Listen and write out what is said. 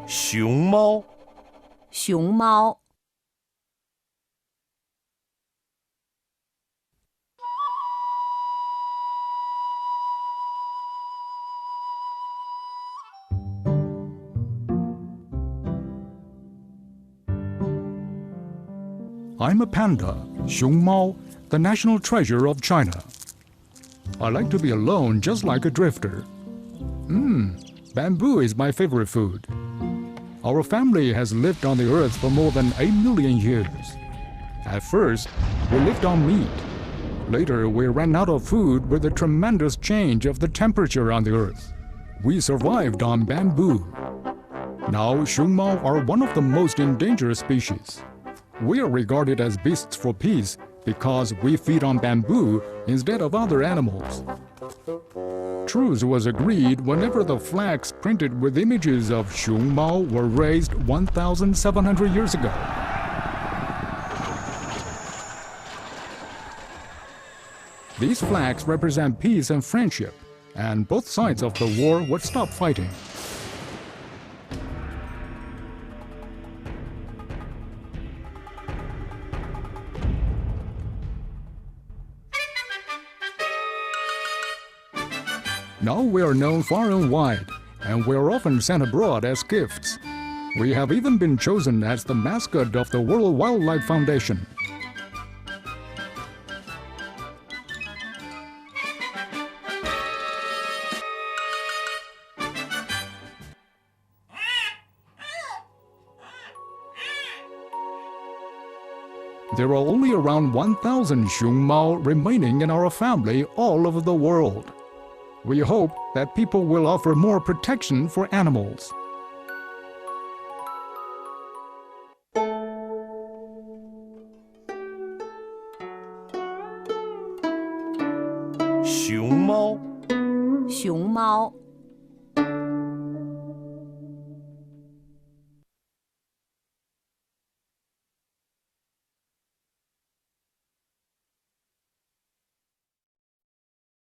熊猫，熊猫。I'm a panda, xióng Mao, the national treasure of China. I like to be alone just like a drifter. Bamboo is my favorite food. Our family has lived on the earth for more than 8 million years. At first, we lived on meat. Later, we ran out of food with the tremendous change of the temperature on the earth. We survived on bamboo. Now, xióng Mao are one of the most endangered species. We are regarded as beasts for peace because we feed on bamboo instead of other animals. Truce was agreed whenever the flags printed with images of xióng Mao were raised 1,700 years ago. These flags represent peace and friendship, and both sides of the war would stop fighting. Now we are known far and wide, and we are often sent abroad as gifts. We have even been chosen as the mascot of the World Wildlife Foundation. There are only around 1,000 xióng Mao remaining in our family all over the world. We hope that people will offer more protection for animals.熊猫，熊猫。